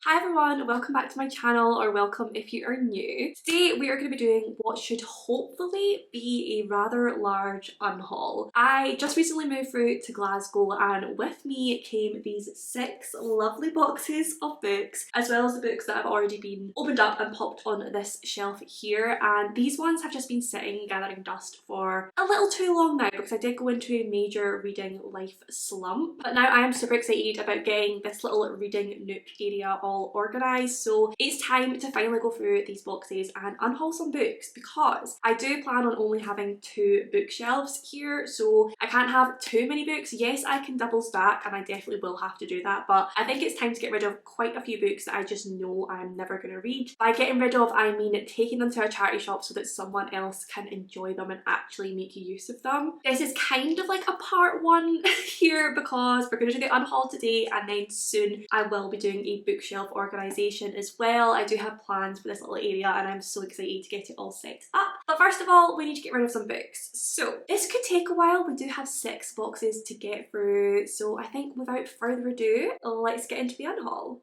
Hi everyone, welcome back to my channel, or welcome if you are new. Today we are going to be doing what should hopefully be a rather large unhaul. I just recently moved through to Glasgow and with me came these 6 lovely boxes of books, as well as the books that have already been opened up and popped on this shelf here, and these ones have just been sitting gathering dust for a little too long now because I did go into a major reading life slump. But now I am super excited about getting this little reading nook area all organised, so it's time to finally go through these boxes and unhaul some books, because I do plan on only having 2 bookshelves here, so I can't have too many books. Yes, I can double stack and I definitely will have to do that, but I think it's time to get rid of quite a few books that I just know I'm never going to read. By getting rid of, I mean taking them to a charity shop so that someone else can enjoy them and actually make use of them. This is kind of like a part 1 here, because we're going to do the unhaul today and then soon I will be doing a bookshelf organisation as well. I do have plans for this little area and I'm so excited to get it all set up. But first of all, we need to get rid of some books. So this could take a while. We do have 6 boxes to get through, so I think without further ado, let's get into the unhaul.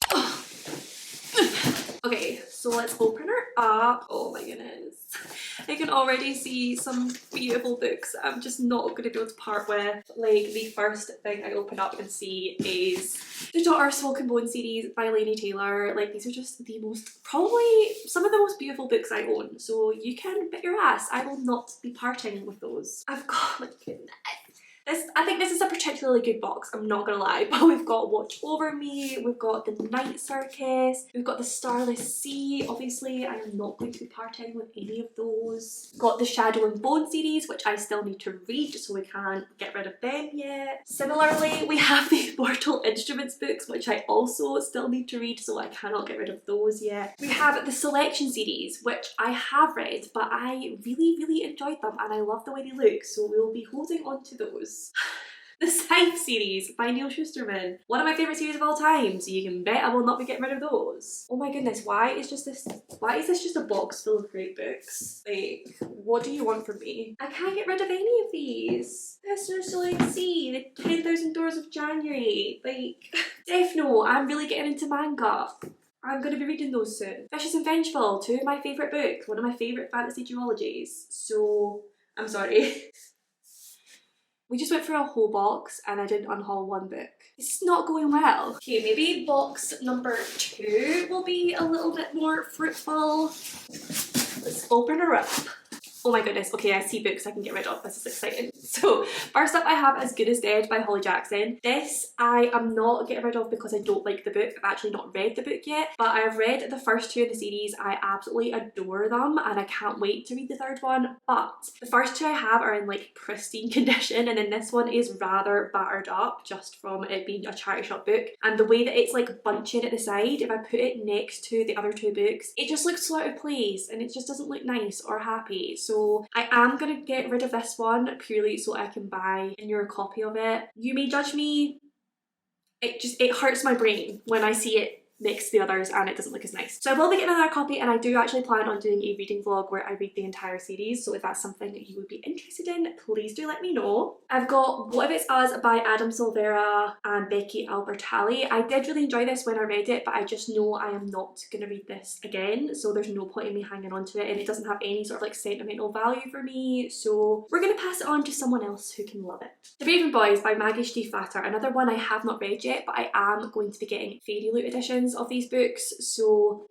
Okay, so let's open her up. Oh my goodness. I can already see some beautiful books I'm just not going to be able to part with. Like, the first thing I open up and see is the Daughter of Smoke and Bone series by Laini Taylor. Like, these are just the most, probably some of the most beautiful books I own, so you can bet your ass I will not be parting with those. I've got, like, I think this is a particularly good box, I'm not gonna lie, but we've got Watch Over Me, we've got The Night Circus, we've got The Starless Sea. Obviously I am not going to be parting with any of those. We've got the Shadow and Bone series, which I still need to read, so we can't get rid of them yet. Similarly, we have the Mortal Instruments books, which I also still need to read, so I cannot get rid of those yet. We have the Selection series, which I have read, but I really enjoyed them and I love the way they look, so we will be holding on to those. The Scythe series by Neil Shusterman, one of my favourite series of all time, so you can bet I will not be getting rid of those. Oh my goodness, why is this just a box full of great books? Like, what do you want from me? I can't get rid of any of these. Listeners to like see the 10,000 Doors of January. Like, Death Note, I'm really getting into manga. I'm going to be reading those soon. Vicious and Vengeful, 2 of my favourite books, one of my favourite fantasy duologies, so I'm sorry. We just went through a whole box and I didn't unhaul 1 book. It's not going well. Okay, maybe box number 2 will be a little bit more fruitful. Let's open her up. Oh my goodness, okay, I see books I can get rid of. This is exciting. So first up I have As Good as Dead by Holly Jackson. This I am not getting rid of because I don't like the book. I've actually not read the book yet, but I've read the first 2 of the series. I absolutely adore them and I can't wait to read the 3rd one, but the first 2 I have are in like pristine condition, and then this one is rather battered up just from it being a charity shop book, and the way that it's like bunching at the side, if I put it next to the other 2 books, it just looks so out of place and it just doesn't look nice or happy. So I am gonna get rid of this one purely so I can buy a newer copy of it. You may judge me, it hurts my brain when I see it next to the others and it doesn't look as nice. So I will be getting another copy, and I do actually plan on doing a reading vlog where I read the entire series, so if that's something that you would be interested in, please do let me know. I've got What If It's Us by Adam Silvera and Becky Albertalli. I did really enjoy this when I read it, but I just know I am not going to read this again, so there's no point in me hanging on to it, and it doesn't have any sort of like sentimental value for me, so we're going to pass it on to someone else who can love it. The Raven Boys by Maggie Stiefvater, another one I have not read yet, but I am going to be getting Fairy Loot editions of these books, so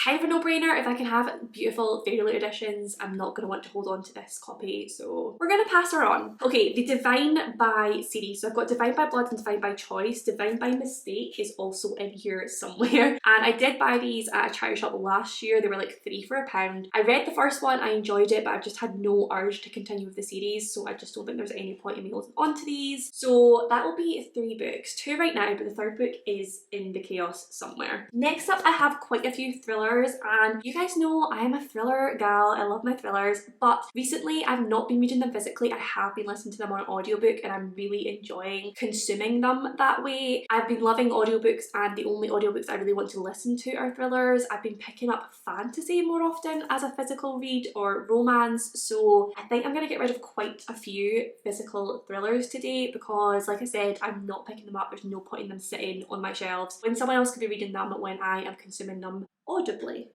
kind of a no-brainer. If I can have beautiful Fairy Loot editions, I'm not going to want to hold on to this copy, so we're going to pass her on. Okay, the Divine by series. So I've got Divine by Blood and Divine by Choice. Divine by Mistake is also in here somewhere, and I did buy these at a charity shop last year. They were like 3 for £1. I read the first one, I enjoyed it, but I've just had no urge to continue with the series, so I just don't think there's any point in me holding on to these. So that will be 3 books. 2 right now, but the 3rd book is in the chaos somewhere. Next up I have quite a few thriller thrillers, and you guys know I am a thriller gal. I love my thrillers, but recently I've not been reading them physically. I have been listening to them on audiobook and I'm really enjoying consuming them that way. I've been loving audiobooks, and the only audiobooks I really want to listen to are thrillers. I've been picking up fantasy more often as a physical read, or romance, so I think I'm going to get rid of quite a few physical thrillers today because, like I said, I'm not picking them up. There's no point in them sitting on my shelves when someone else could be reading them when I am consuming them audibly.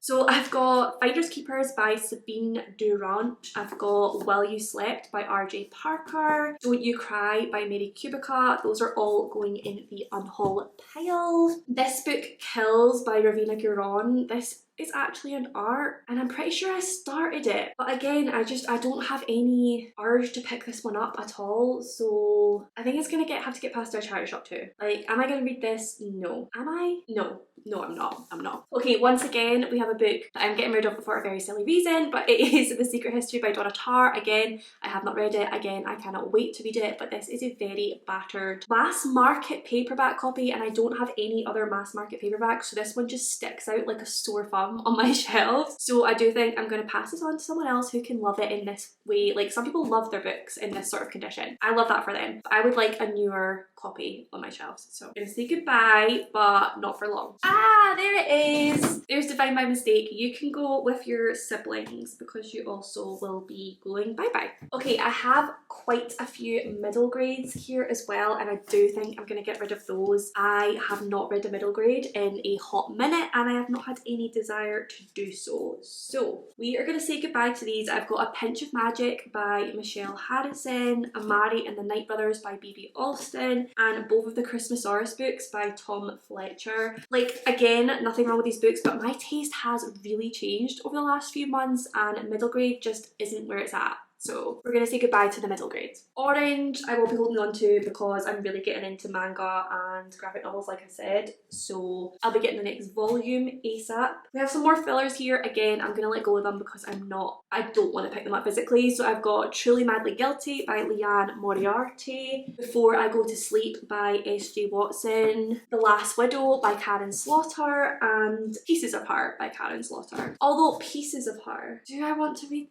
So I've got Finders Keepers by Sabine Durant. I've got While You Slept by RJ Parker. Don't You Cry by Mary Kubica. Those are all going in the unhaul pile. This book Kills by Ravina Guron. This is actually an art, and I'm pretty sure I started it, but again I don't have any urge to pick this one up at all, so I think it's gonna have to get past our charity shop too. Like, am I gonna read this? No. Am I? No, I'm not. Okay, once again we have a book that I'm getting rid of for a very silly reason, but it is The Secret History by Donna Tartt. Again, I have not read it. Again, I cannot wait to read it, but this is a very battered mass market paperback copy, and I don't have any other mass market paperbacks, so this one just sticks out like a sore thumb on my shelf. So I do think I'm going to pass this on to someone else who can love it in this way. Like, some people love their books in this sort of condition. I love that for them, but I would like a newer copy on my shelves. So I'm gonna say goodbye, but not for long. Ah, there it is. There's Divine by Mistake. You can go with your siblings because you also will be going bye-bye. Okay, I have quite a few middle grades here as well, and I do think I'm gonna get rid of those. I have not read a middle grade in a hot minute, and I have not had any desire to do so. So we are gonna say goodbye to these. I've got A Pinch of Magic by Michelle Harrison, Amari and the Night Brothers by B.B. Alston, and both of the Christmasaurus books by Tom Fletcher. Like, again, nothing wrong with these books, but my taste has really changed over the last few months, and middle grade just isn't where it's at. So we're going to say goodbye to the middle grades. Orange I will be holding on to because I'm really getting into manga and graphic novels, like I said, so I'll be getting the next volume ASAP. We have some more fillers here. Again, I'm going to let go of them because I don't want to pick them up physically. So I've got Truly Madly Guilty by Leanne Moriarty, Before I Go to Sleep by S.J. Watson, The Last Widow by Karen Slaughter, and Pieces of Her by Karen Slaughter. Although Pieces of Her, do I want to read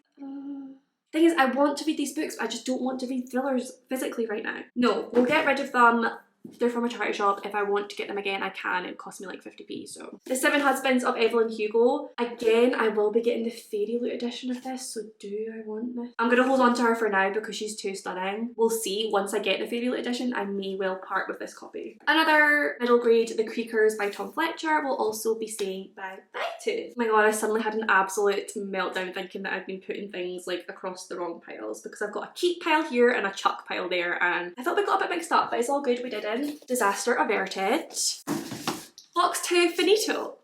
thing is, I want to read these books, but I just don't want to read thrillers physically right now. No, we'll get rid of them. They're from a charity shop. If I want to get them again, I can. It cost me like 50p, so. The Seven Husbands of Evelyn Hugo. Again, I will be getting the Fairy Loot edition of this, so do I want this? I'm going to hold on to her for now because she's too stunning. We'll see. Once I get the Fairy Loot edition, I may well part with this copy. Another middle grade, The Creakers by Tom Fletcher, will also be saying bye-bye to. Oh my god, I suddenly had an absolute meltdown thinking that I've been putting things like across the wrong piles, because I've got a keep pile here and a chuck pile there, and I thought we got a bit mixed up, but it's all good, we didn't. Disaster averted. Box 2 finito.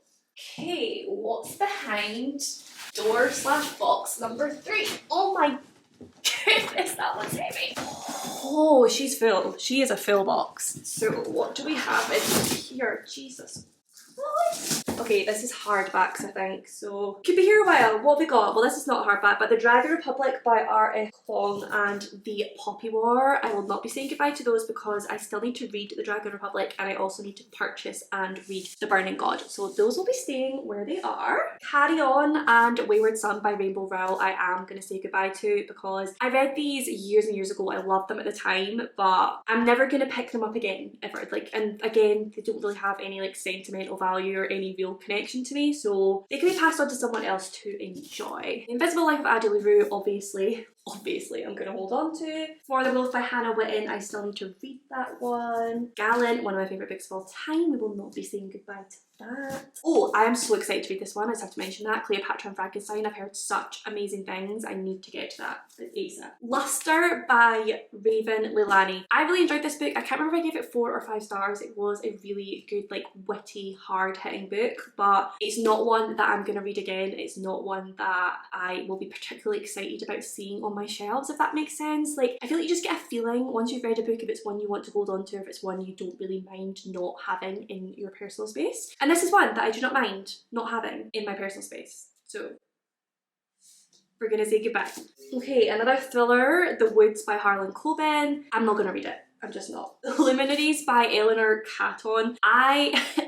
Okay, what's behind door/box number 3? Oh my goodness, that one's heavy. Oh, she's full. She is a full box. So what do we have in here? Jesus. What? Okay, this is hardbacks, I think, so could be here a while. What have we got? Well, this is not hardback, but The Dragon Republic by R.F. Kuang and The Poppy War. I will not be saying goodbye to those because I still need to read The Dragon Republic, and I also need to purchase and read The Burning God, so those will be staying where they are. Carry On and Wayward Son by Rainbow Rowell I am going to say goodbye to because I read these years and years ago. I loved them at the time, but I'm never going to pick them up again, ever. Like, and again, they don't really have any like sentimental value or any real connection to me, so they can be passed on to someone else to enjoy. The Invisible Life of Addie LaRue, obviously I'm going to hold on to. For the Wolf by Hannah Witten, I still need to read that one. Gallant, one of my favourite books of all time. We will not be saying goodbye to that. Oh, I am so excited to read this one. I just have to mention that. Cleopatra and Frankenstein. I've heard such amazing things. I need to get to that ASAP. Luster by Raven Leilani. I really enjoyed this book. I can't remember if I gave it 4 or 5 stars. It was a really good, like, witty, hard-hitting book, but it's not one that I'm going to read again. It's not one that I will be particularly excited about seeing on my shelves, if that makes sense. Like, I feel like you just get a feeling once you've read a book if it's one you want to hold on to, if it's one you don't really mind not having in your personal space. And this is one that I do not mind not having in my personal space. So we're gonna say goodbye. Okay, another thriller, The Woods by Harlan Coben. I'm not gonna read it. I'm just not. Luminaries by Eleanor Catton.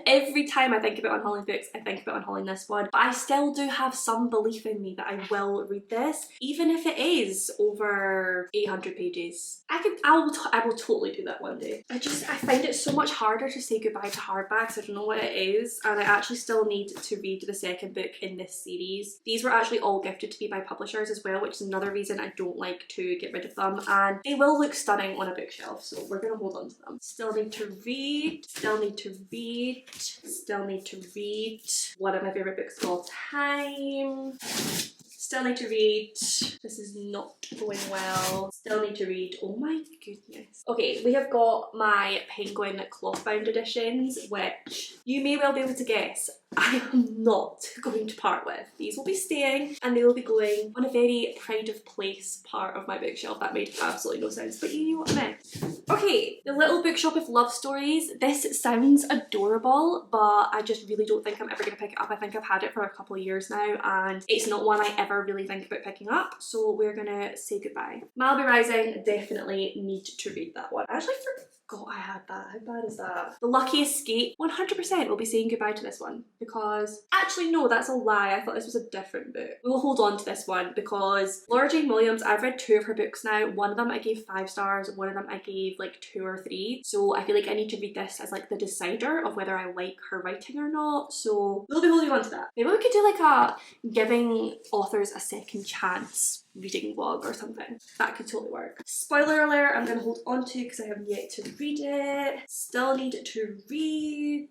Every time I think about unhauling books, I think about unhauling this one, but I still do have some belief in me that I will read this, even if it is over 800 pages. I will totally do that one day. I find it so much harder to say goodbye to hardbacks. I don't know what it is, and I actually still need to read the second book in this series. These were actually all gifted to me by publishers as well, which is another reason I don't like to get rid of them, and they will look stunning on a bookshelf, so we're gonna hold on to them. Still need to read, still need to read, still need to read one of my favourite books of all time. Still need to read. This is not going well. Still need to read. Oh my goodness. Okay, we have got my Penguin cloth bound editions, which you may well be able to guess I am not going to part with. These will be staying and they will be going on a very pride of place part of my bookshelf. That made absolutely no sense, but you know what I meant. Okay, The Little Bookshop of Love Stories. This sounds adorable, but I just really don't think I'm ever going to pick it up. I think I've had it for a couple of years now and it's not one I ever really think about picking up, so we're gonna say goodbye. Malibu Rising, definitely need to read that one. I actually forgot I had that. How bad is that? The Lucky Escape, 100% will be saying goodbye to this one because, actually no, that's a lie. I thought this was a different book. We will hold on to this one because Laura Jane Williams, I've read 2 of her books now. One of them I gave 5 stars, one of them I gave like 2 or 3. So I feel like I need to read this as like the decider of whether I like her writing or not. So we'll be holding on to that. Maybe we could do like a giving authors a second chance reading vlog or something. That could totally work. Spoiler alert, I'm gonna hold on to because I have yet to read it. Still need to read.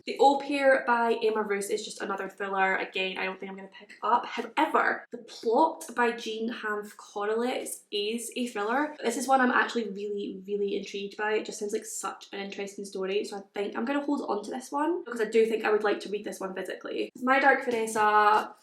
The Au Pair by Emma Roos is just another thriller. Again, I don't think I'm gonna pick up. However, The Plot by Jean Hanff Correlitz is a thriller. This is one I'm actually really intrigued by. It just sounds like such an interesting story, so I think I'm gonna hold on to this one because I do think I would like to read this one physically. My Dark Vanessa,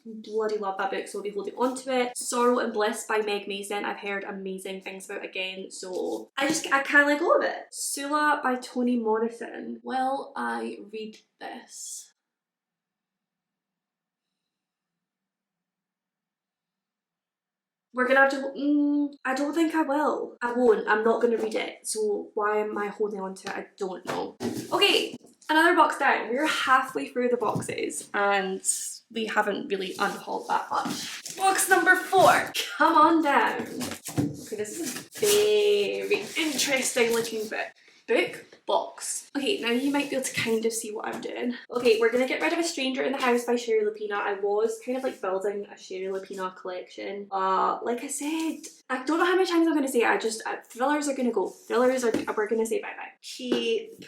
bloody love that book, so I'll be holding on to it. Sorrow and Bliss by Meg Mason, I've heard amazing things about again, so I can't let go of it. Sula by Toni Morrison. Will I read this? We're gonna have to, I don't think I will. I won't, I'm not gonna read it, so why am I holding on to it? I don't know. Okay, another box down. We're halfway through the boxes and we haven't really unhauled that much. Box number 4, come on down. Okay, this is a very interesting looking book. Book box. Okay, now you might be able to kind of see what I'm doing. Okay, we're gonna get rid of A Stranger in the House by Sherry Lupina. I was kind of like building a Sherry Lupina collection. Like I said, I don't know how many times I'm gonna say it. Thrillers are gonna go. We're gonna say bye-bye. Keep.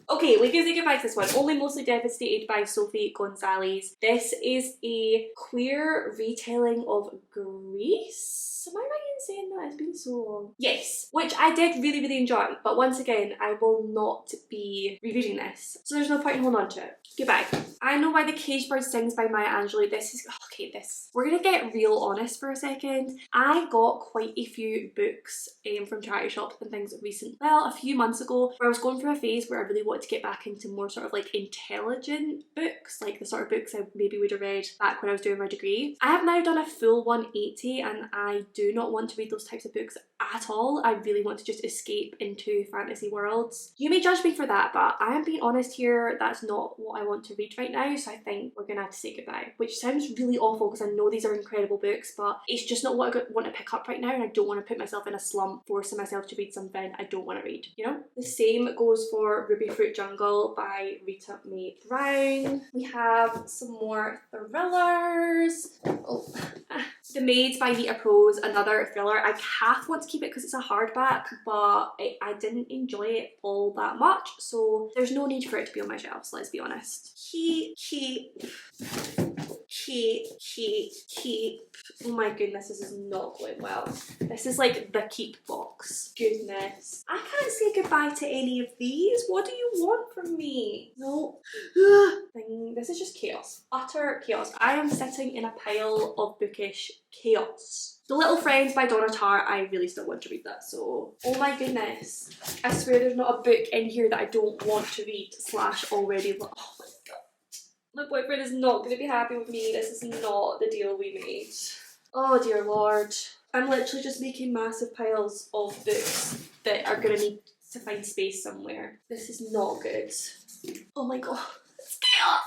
Okay, we can say goodbye to this one. Only Mostly Devastated by Sophie Gonzalez. This is a queer retelling of Greece. Am I right in saying that? It's been so long. Yes, which I did really enjoy, but once again, I will not be rereading this, so there's no point in holding on to it. Goodbye. I Know Why the Caged Bird Sings by Maya Angelou. We're gonna get real honest for a second. I got quite a few books from charity shops and things a few months ago, where I was going through a phase where I really wanted to get back into more sort of like intelligent books, like the sort of books I maybe would have read back when I was doing my degree. I have now done a full 180 and I do not want to read those types of books at all. I really want to just escape into fantasy worlds. You may judge me for that, but I am being honest here, that's not what I want to read right now, so I think we're gonna have to say goodbye. Which sounds really awful because I know these are incredible books, but it's just not what I want to pick up right now, and I don't want to put myself in a slump forcing myself to read something I don't want to read, you know? The same goes for Ruby Fruit Jungle by Rita Mae Brown. We have some more thrillers. The Maids by Nita Prose, another thriller. I half want to keep it because it's a hardback, but I didn't enjoy it all that much, so there's no need for it to be on my shelves, let's be honest. Keep. Oh my goodness, this is not going well. This is like the keep box. Goodness. I can't say goodbye to any of these. What do you want from me? No. This is just chaos. Utter chaos. I am sitting in a pile of bookish chaos. The Little Friends by Donna Tartt, I really still want to read that, so... Oh my goodness. I swear there's not a book in here that I don't want to read / already... Oh my god. My boyfriend is not going to be happy with me. This is not the deal we made. Oh dear lord. I'm literally just making massive piles of books that are gonna need to find space somewhere. This is not good. Oh my god, it's chaos!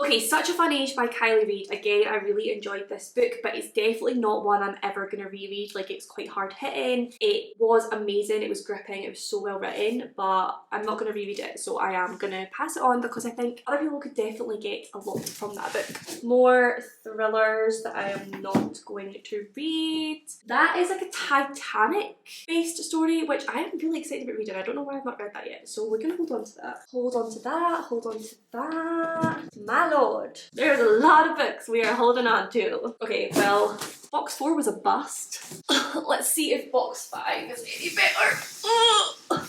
Okay, Such a Fun Age by Kylie Reid. Again, I really enjoyed this book, but it's definitely not one I'm ever going to reread. Like, it's quite hard hitting. It was amazing, it was gripping, it was so well written, but I'm not going to reread it, so I am going to pass it on because I think other people could definitely get a lot from that book. More thrillers that I am not going to read. That is like a Titanic-based story, which I am really excited about reading. I don't know why I've not read that yet, so we're going to hold on to that. Hold on to that, hold on to that. My lord, there's a lot of books we are holding on to. Okay, well, box 4 was a bust. Let's see if box 5 is any better.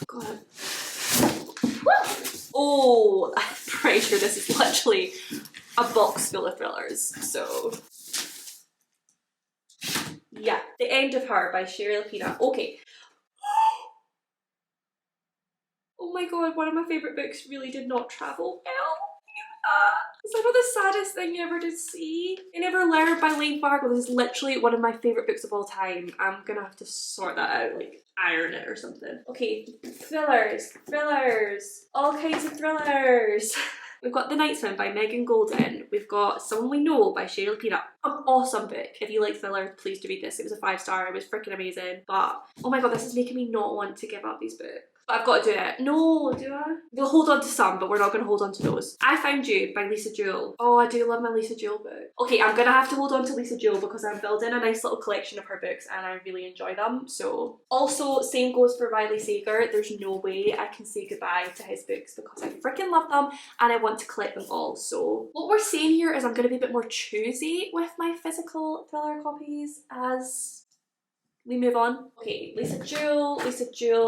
God. Oh, I'm pretty sure this is literally a box full of thrillers. So, yeah, The End of Her by Cheryl Pina. Okay. Oh my god, one of my favourite books really did not travel well. Is that not the saddest thing you ever did see? I Never Learned by Lane Fargo. This is literally one of my favourite books of all time. I'm gonna have to sort that out, like iron it or something. Okay, thrillers, thrillers, all kinds of thrillers. We've got The Night Swim by Megan Golden. We've got Someone We Know by Cheryl Pina. An awesome book. If you like thrillers, please do read this. It was a 5-star. It was freaking amazing. But oh my god, this is making me not want to give up these books. But I've got to do it. No, do I? We'll hold on to some, but we're not going to hold on to those. I Found You by Lisa Jewell. Oh, I do love my Lisa Jewell book. Okay, I'm going to have to hold on to Lisa Jewell because I'm building a nice little collection of her books and I really enjoy them. So, also, same goes for Riley Sager. There's no way I can say goodbye to his books because I freaking love them and I want to collect them all. So, what we're saying here is I'm going to be a bit more choosy with my physical thriller copies as we move on. Okay, Lisa Jewell,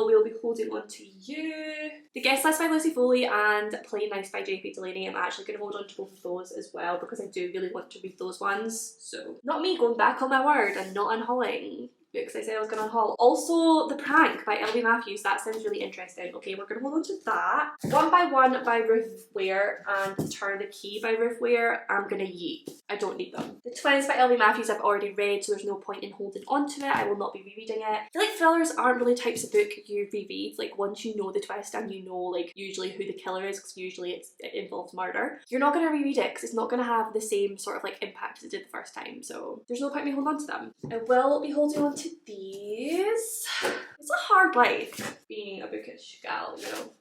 we'll be holding on to you. The Guest List by Lucy Foley and Plain Nice by JP Delaney. I'm actually going to hold on to both of those as well because I do really want to read those ones. So, not me going back on my word and not unhauling books I said I was going to unhaul. Also, The Prank by L.B. Matthews. That sounds really interesting. Okay, we're going to hold on to that. One by One by Ruth Ware and Turn the Key by Ruth Ware. I'm going to yeet. I don't need them. The Twins by L.B. Matthews I've already read, so there's no point in holding on to it. I will not be rereading it. I feel like thrillers aren't really types of book you reread. Like, once you know the twist and you know, like, usually who the killer is, because usually it involves murder, you're not going to reread it because it's not going to have the same sort of, like, impact as it did the first time. So there's no point in me holding on to them. I will be holding on to these. It's a hard life being a bookish gal, you know.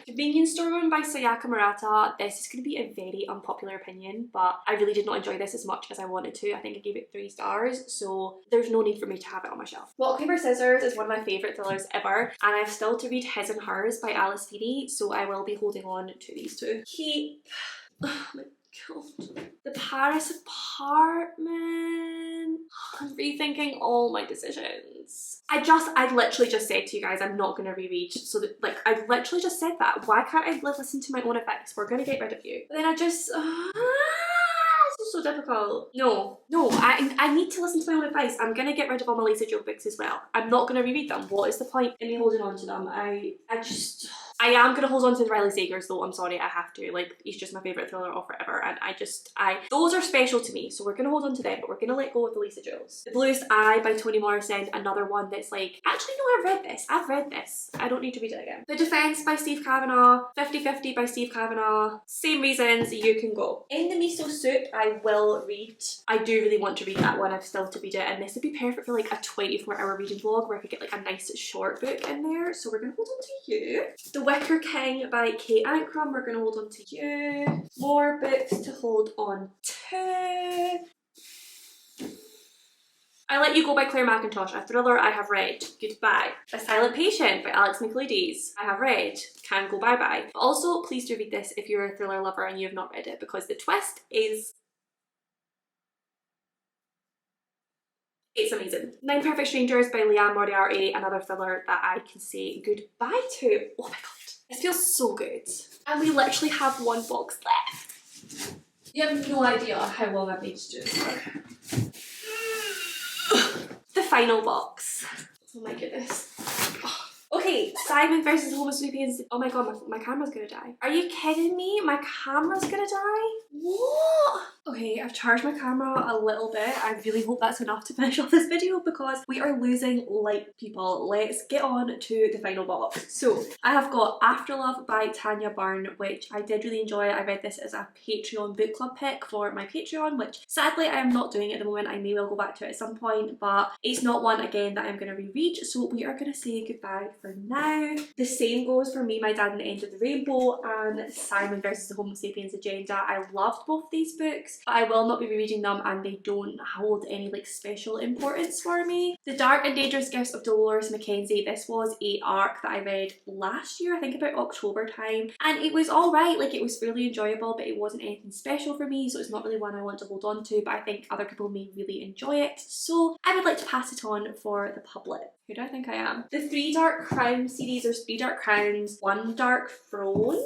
Convenience Store Woman by Sayaka Murata. This is going to be a very unpopular opinion, but I really did not enjoy this as much as I wanted to. I think I gave it 3 stars, so there's no need for me to have it on my shelf. Rock Paper Scissors is one of my favourite thrillers ever, and I've still to read His and Hers by Alice Feeney, so I will be holding on to these two. Keep... Oh my god. The Paris Apartment. I'm rethinking all my decisions. I literally just said to you guys I'm not going to reread, so that, like, I literally just said that. Why can't I listen to my own advice? We're going to get rid of you. But then I just... It's so difficult. No, I need to listen to my own advice. I'm going to get rid of all my Lisa Jewell books as well. I'm not going to reread them. What is the point in me holding on to them? I am going to hold on to the Riley Sagers though, I'm sorry, I have to. Like, he's just my favourite thriller of forever, and those are special to me, so we're going to hold on to them, but we're going to let go of the Lisa Jewells. The Bluest Eye by Toni Morrison, another one that's like, actually no, I've read this. I don't need to read it again. The Defence by Steve Kavanagh, 50/50 by Steve Kavanagh, same reasons, you can go. In the Miso Soup, I will read. I do really want to read that one, I've still to read it, and this would be perfect for like a 24-hour reading vlog where I could get like a nice short book in there, so we're going to hold on to you. The Wicker King by Kate Ankrum, we're going to hold on to you. More books to hold on to. I Let You Go by Claire McIntosh, a thriller I have read. Goodbye. A Silent Patient by Alex Michaelides. I have read. Can go bye-bye. But also, please do read this if you're a thriller lover and you have not read it, because the twist is... it's amazing. 9 Perfect Strangers by Leanne Moriarty, another thriller that I can say goodbye to. Oh my god. This feels so good. And we literally have 1 box left. You have no idea how long I've made to do this for. The final box. Oh my goodness. Okay, Simon versus Homo sapiens. Oh my god, my camera's gonna die. Are you kidding me? My camera's gonna die? What? Okay, I've charged my camera a little bit. I really hope that's enough to finish off this video because we are losing light, people. Let's get on to the final box. So, I have got Afterlove by Tanya Byrne, which I did really enjoy. I read this as a Patreon book club pick for my Patreon, which sadly I am not doing at the moment. I may well go back to it at some point, but it's not one again that I'm going to reread, so we are going to say goodbye for now. The same goes for Me, My Dad and the End of the Rainbow and Simon versus the Homo Sapiens Agenda. I loved both these books, but I will not be rereading them and they don't hold any like special importance for me. The Dark and Dangerous Gifts of Dolores Mackenzie. This was a arc that I read last year, I think about October time, and it was alright, like it was really enjoyable, but it wasn't anything special for me, so it's not really one I want to hold on to, but I think other people may really enjoy it, so I would like to pass it on for the public. Who do I think I am? The 3 Dark Crowns series, there's 3 Dark Crowns, 1 Dark Throne,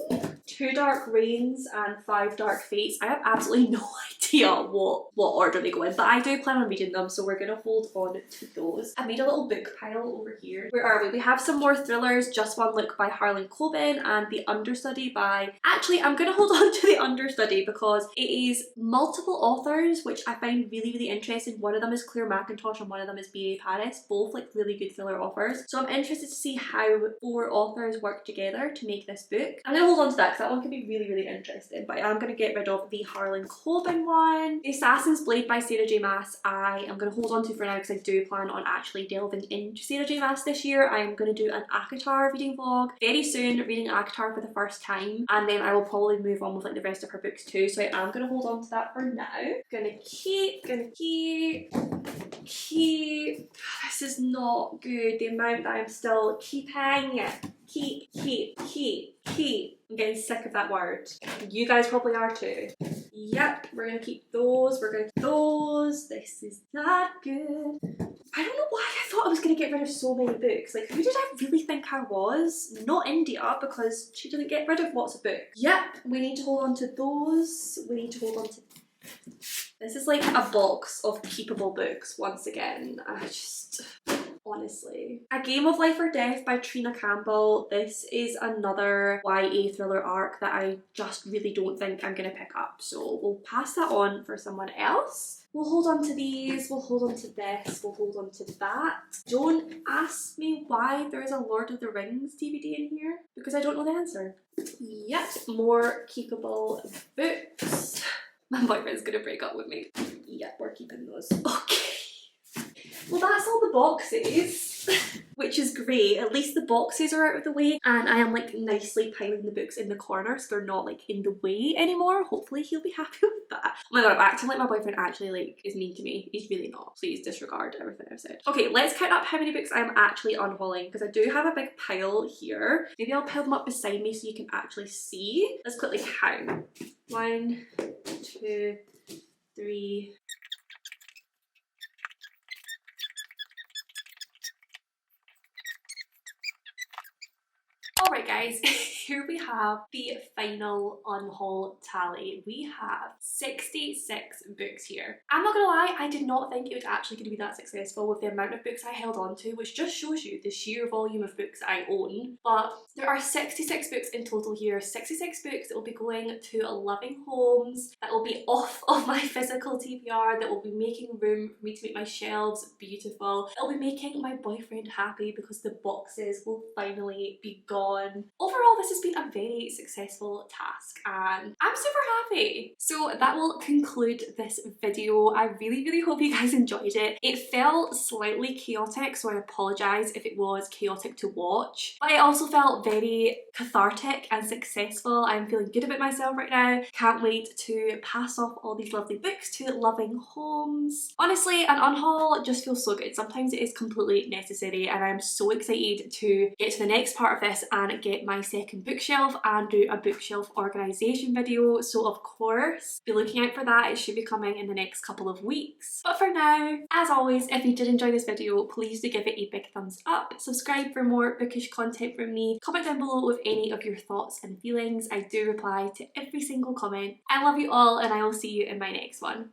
2 Dark Reigns and 5 Dark Fates. I have absolutely no idea what order they go in, but I do plan on reading them, so we're going to hold on to those. I made a little book pile over here. Where are we? We have some more thrillers, Just One Look by Harlan Coben and The Understudy by... Actually, I'm going to hold on to The Understudy because it is multiple authors, which I find really, really interesting. One of them is Claire McIntosh and one of them is B.A. Paris, both like really good thriller authors. So I'm interested to see how 4 authors work together to make this book. I'm going to hold on to that because that one can be really, really interesting, but I am going to get rid of the Harlan Coben one. The Assassin's Blade by Sarah J Maas I am going to hold on to for now because I do plan on actually delving into Sarah J Maas this year. I am going to do an ACOTAR reading vlog very soon, reading ACOTAR for the first time, and then I will probably move on with like the rest of her books too, so I am going to hold on to that for now. Gonna keep. This is not good, the amount that I'm still keeping. Keep. I'm getting sick of that word. You guys probably are too. Yep, we're gonna keep those, we're gonna keep those. This is not good. I don't know why I thought I was gonna get rid of so many books. Like, who did I really think I was? Not India, because she didn't get rid of lots of books. Yep, we need to hold on to those. We need to hold on to... This is like a box of keepable books once again. I just... Honestly. A Game of Life or Death by Trina Campbell. This is another YA thriller arc that I just really don't think I'm going to pick up. So we'll pass that on for someone else. We'll hold on to these, we'll hold on to this, we'll hold on to that. Don't ask me why there is a Lord of the Rings DVD in here, because I don't know the answer. Yep, more keepable books. My boyfriend's going to break up with me. Yep, we're keeping those. Okay. Well, that's all the boxes, which is great. At least the boxes are out of the way, and I am like nicely piling the books in the corner so they're not like in the way anymore. Hopefully he'll be happy with that. Oh my god, I'm acting like my boyfriend actually like is mean to me. He's really not. Please disregard everything I've said. Okay, let's count up how many books I'm actually unhauling, because I do have a big pile here. Maybe I'll pile them up beside me so you can actually see. Let's quickly count. 1, 2, 3. Alright guys, here we have the final unhaul tally. We have 66 books here. I'm not gonna lie, I did not think it was actually going to be that successful with the amount of books I held on to, which just shows you the sheer volume of books I own. But there are 66 books in total here, 66 books that will be going to loving homes, that will be off of my physical TBR, that will be making room for me to make my shelves beautiful. It'll be making my boyfriend happy because the boxes will finally be gone. Overall, this has been a very successful task and I'm super happy. So that will conclude this video. I really hope you guys enjoyed it. It felt slightly chaotic, so I apologise if it was chaotic to watch. But it also felt very cathartic and successful. I'm feeling good about myself right now. Can't wait to pass off all these lovely books to loving homes. Honestly, an unhaul just feels so good. Sometimes it is completely necessary and I'm so excited to get to the next part of this and get my second bookshelf and do a bookshelf organisation video. So of course, be looking out for that. It should be coming in the next couple of weeks. But for now, as always, if you did enjoy this video, please do give it a big thumbs up. Subscribe for more bookish content from me. Comment down below with any of your thoughts and feelings. I do reply to every single comment. I love you all and I will see you in my next one.